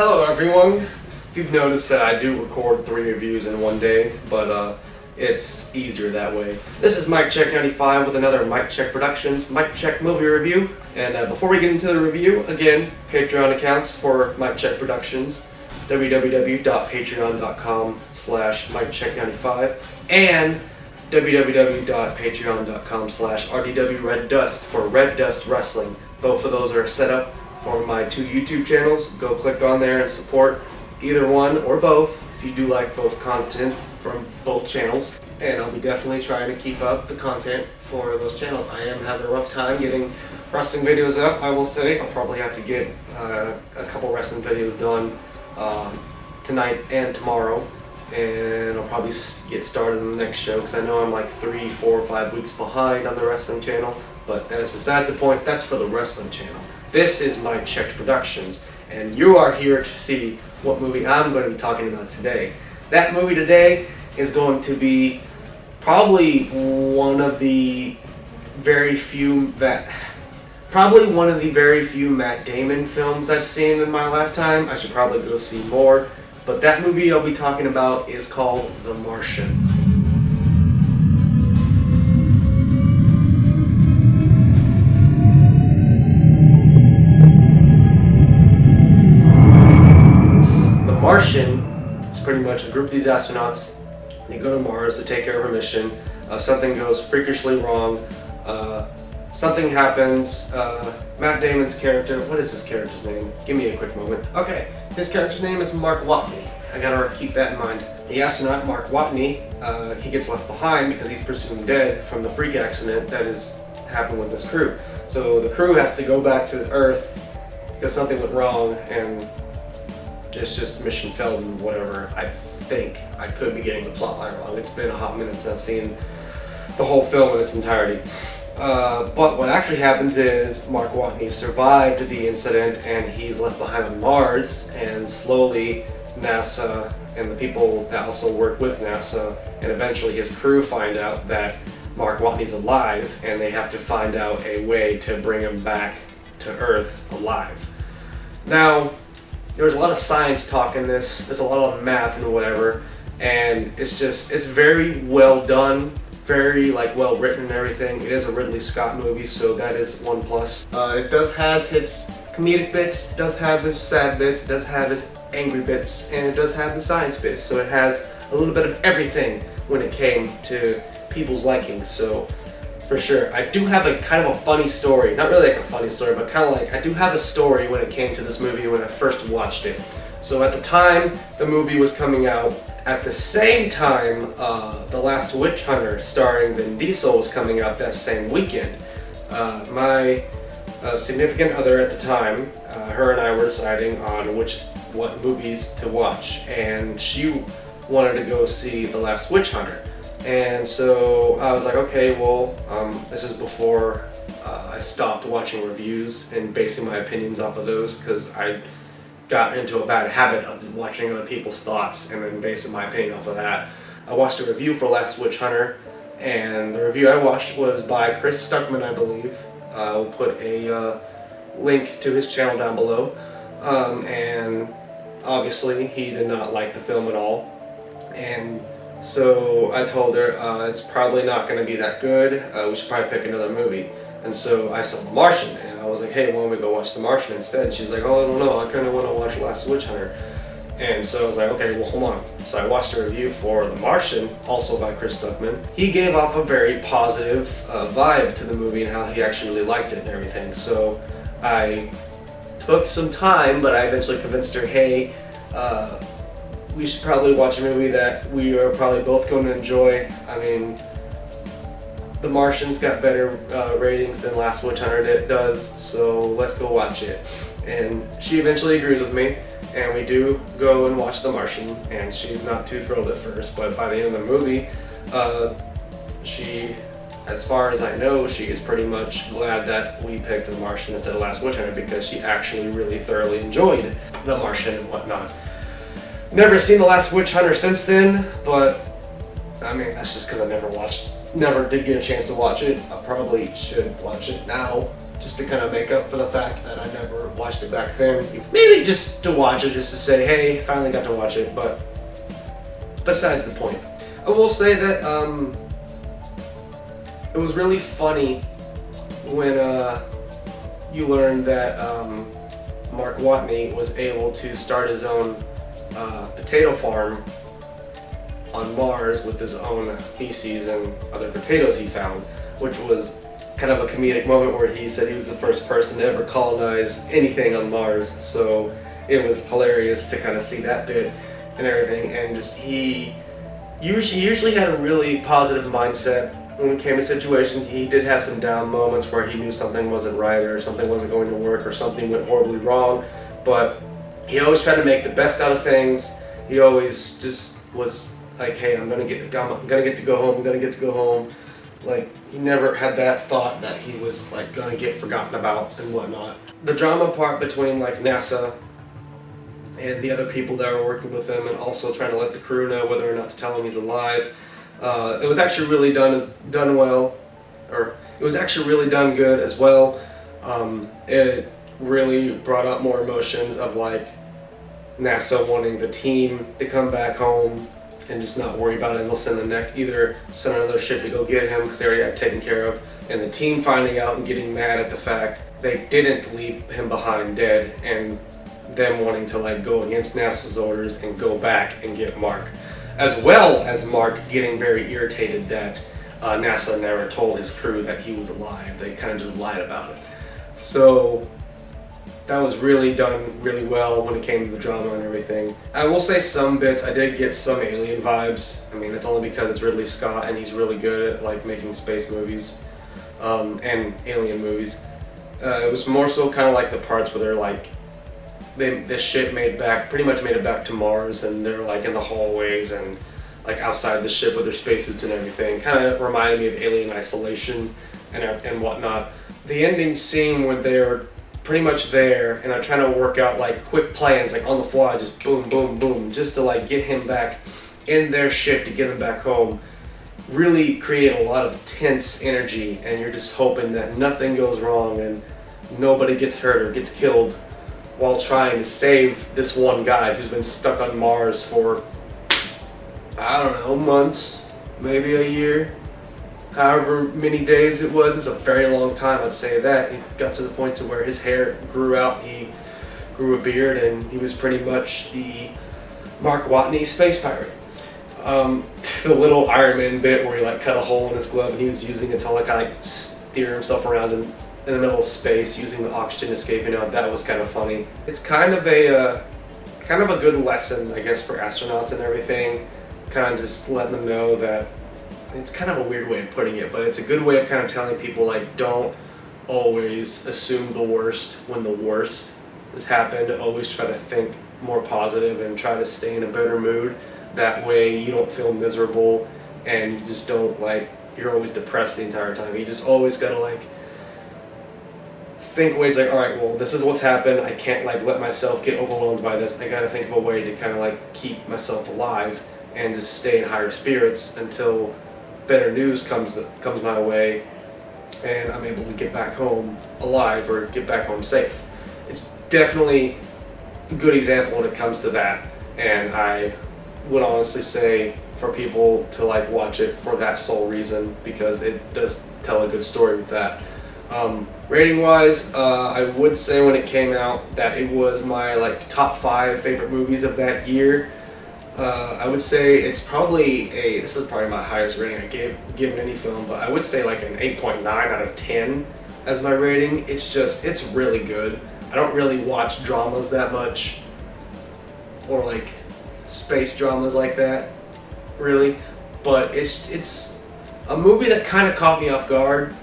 Hello everyone! If you've noticed that I do record 3 reviews in one day, but it's easier that way. This is MykeCheck'd with another MykeCheck'd Productions MykeCheck'd movie review. And before we get into the review, again, Patreon accounts for MykeCheck'd Productions, www.patreon.com/MykeCheck'd95 and www.patreon.com/RDWRedDust for Red Dust Wrestling. Both of those are set up for my 2 YouTube channels. Go click on there and support either one or both if you do like both content from both channels. And I'll be definitely trying to keep up the content for those channels. I am having a rough time getting wrestling videos up, I will say. I'll probably have to get a couple wrestling videos done tonight and tomorrow. And I'll probably get started on the next show because I know I'm like 3, 4, 5 weeks behind on the wrestling channel. But that is besides the point. That's for the wrestling channel. This is MykeCheck'd Productions, and you are here to see what movie I'm going to be talking about today. That movie today is going to be probably one of the very few Matt Damon films I've seen in my lifetime. I should probably go see more, but that movie I'll be talking about is called The Martian. Martian is pretty much a group of these astronauts. They go to Mars to take care of a mission. Something goes freakishly wrong. Something happens. Matt Damon's character, what is his character's name? Give me a quick moment. Okay, his character's name is Mark Watney. I gotta keep that in mind. The astronaut, Mark Watney, he gets left behind because he's presumed dead from the freak accident that has happened with this crew. So the crew has to go back to Earth because something went wrong, and it's just mission failed and whatever. I think I could be getting the plot line wrong. It's been a hot minute since I've seen the whole film in its entirety. But what actually happens is Mark Watney survived the incident and he's left behind on Mars, and slowly NASA and the people that also work with NASA and eventually his crew find out that Mark Watney's alive, and they have to find out a way to bring him back to Earth alive. Now, there's a lot of science talk in this, there's a lot of math and whatever, and it's very well done, very well written and everything. It is a Ridley Scott movie, so that is one plus. It does have its comedic bits, it does have its sad bits, it does have its angry bits, and it does have the science bits, so it has a little bit of everything when it came to people's liking. So for sure. I do have a kind of a funny story. Not really like a funny story, but kind of like I do have a story when it came to this movie when I first watched it. So at the time the movie was coming out, at the same time The Last Witch Hunter starring Vin Diesel was coming out that same weekend. My significant other at the time, her and I were deciding on what movies to watch, and she wanted to go see The Last Witch Hunter. And so I was like, okay, well, this is before I stopped watching reviews and basing my opinions off of those, because I got into a bad habit of watching other people's thoughts and then basing my opinion off of that. I watched a review for Last Witch Hunter, and the review I watched was by Chris Stuckman, I believe. I'll put a link to his channel down below. And obviously he did not like the film at all. And so I told her it's probably not going to be that good, we should probably pick another movie. And so I saw The Martian, and I was like, hey, why don't we go watch The Martian instead? And she's like, oh, I don't know, I kind of want to watch Last Witch Hunter. And so I was like, okay, well, hold on. So I watched a review for The Martian, also by Chris Stuckman. He gave off a very positive vibe to the movie and how he actually really liked it and everything. So I took some time, but I eventually convinced her, hey, we should probably watch a movie that we are probably both going to enjoy. I mean, The Martian's got better ratings than Last Witch Hunter does, so let's go watch it. And she eventually agrees with me, and we do go and watch The Martian, and she's not too thrilled at first, but by the end of the movie, she, as far as I know, she is pretty much glad that we picked The Martian instead of Last Witch Hunter, because she actually really thoroughly enjoyed The Martian and whatnot. Never seen The Last Witch Hunter since then, but I mean, that's just because I never did get a chance to watch it. I probably should watch it now, just to kind of make up for the fact that I never watched it back then. Maybe just to watch it, just to say, hey, finally got to watch it, but besides the point. I will say that it was really funny when you learned that Mark Watney was able to start his own potato farm on Mars with his own feces and other potatoes he found, which was kind of a comedic moment where he said he was the first person to ever colonize anything on Mars. So it was hilarious to kind of see that bit and everything, and just he usually had a really positive mindset when it came to situations. He did have some down moments where he knew something wasn't right or something wasn't going to work or something went horribly wrong, but he always tried to make the best out of things. He always just was like, hey, I'm gonna get to go home. Like, he never had that thought that he was like gonna get forgotten about and whatnot. The drama part between like NASA and the other people that were working with him, and also trying to let the crew know whether or not to tell him he's alive. It was actually really done well, or it was actually really done good as well. It really brought up more emotions of like NASA wanting the team to come back home and just not worry about it, and they'll either send another ship to go get him because they already had taken care of, and the team finding out and getting mad at the fact they didn't leave him behind dead, and them wanting to like go against NASA's orders and go back and get Mark, as well as Mark getting very irritated that NASA never told his crew that he was alive. They kind of just lied about it. So that was really done really well when it came to the drama and everything. I will say some bits, I did get some Alien vibes. I mean, it's only because it's Ridley Scott and he's really good at like making space movies and alien movies. It was more so kind of like the parts where they're like, this ship pretty much made it back to Mars, and they're like in the hallways and like outside the ship with their spacesuits and everything. Kind of reminded me of Alien Isolation and whatnot. The ending scene where they're pretty much there and are trying to work out like quick plans, like on the fly, just boom, boom, boom, just to like get him back in their ship to get him back home, really create a lot of tense energy, and you're just hoping that nothing goes wrong and nobody gets hurt or gets killed while trying to save this one guy who's been stuck on Mars for, I don't know, months, maybe a year. However many days it was a very long time, I'd say that. It got to the point to where his hair grew out, he grew a beard, and he was pretty much the Mark Watney space pirate. The little Iron Man bit where he like cut a hole in his glove and he was using it to like steer himself around in the middle of space using the oxygen escaping out, that was kind of funny. It's kind of a good lesson, I guess, for astronauts and everything. Kind of just letting them know that, it's kind of a weird way of putting it, but it's a good way of kind of telling people like, don't always assume the worst when the worst has happened. Always try to think more positive and try to stay in a better mood. That way you don't feel miserable and you just don't you're always depressed the entire time. You just always gotta think ways like, all right, well, this is what's happened. I can't let myself get overwhelmed by this. I gotta think of a way to kind of keep myself alive and just stay in higher spirits until better news comes my way and I'm able to get back home alive or get back home safe. It's definitely a good example when it comes to that, and I would honestly say for people to watch it for that sole reason, because it does tell a good story with that. Rating wise, I would say when it came out that it was my top 5 favorite movies of that year. I would say it's probably this is probably my highest rating I given any film, but I would say an 8.9 out of 10 as my rating. It's really good. I don't really watch dramas that much, or space dramas like that, really. But it's a movie that kind of caught me off guard,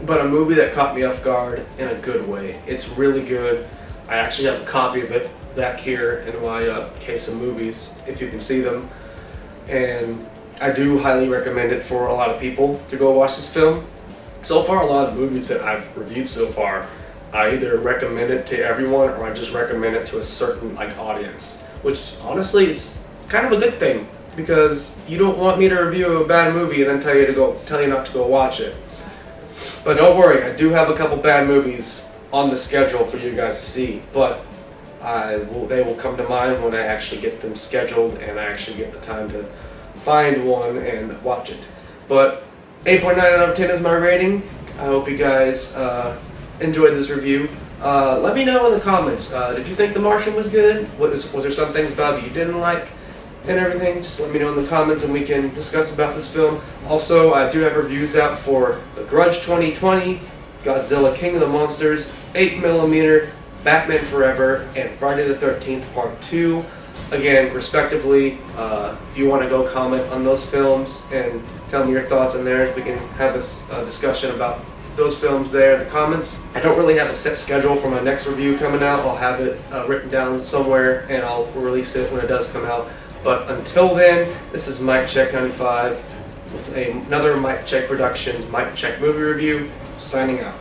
but a movie that caught me off guard in a good way. It's really good. I actually have a copy of it back here in my case of movies, if you can see them, and I do highly recommend it for a lot of people to go watch this film. So far, a lot of the movies that I've reviewed so far, I either recommend it to everyone or I just recommend it to a certain audience, which honestly is kind of a good thing, because you don't want me to review a bad movie and then tell you not to go watch it. But don't worry, I do have a couple bad movies on the schedule for you guys to see, but they will come to mind when I actually get them scheduled and I actually get the time to find one and watch it. But 8.9 out of 10 is my rating. I hope you guys enjoyed this review. Let me know in the comments, did you think The Martian was good? Was there some things about it you didn't like and everything? Just let me know in the comments and we can discuss about this film. Also, I do have reviews out for The Grudge 2020, Godzilla King of the Monsters, 8mm, Batman Forever, and Friday the 13th Part 2. Again, respectively, if you want to go comment on those films and tell me your thoughts on theirs, we can have a discussion about those films there in the comments. I don't really have a set schedule for my next review coming out. I'll have it written down somewhere and I'll release it when it does come out. But until then, this is MykeCheck'd 95 with another MykeCheck'd Productions MykeCheck'd movie review, signing out.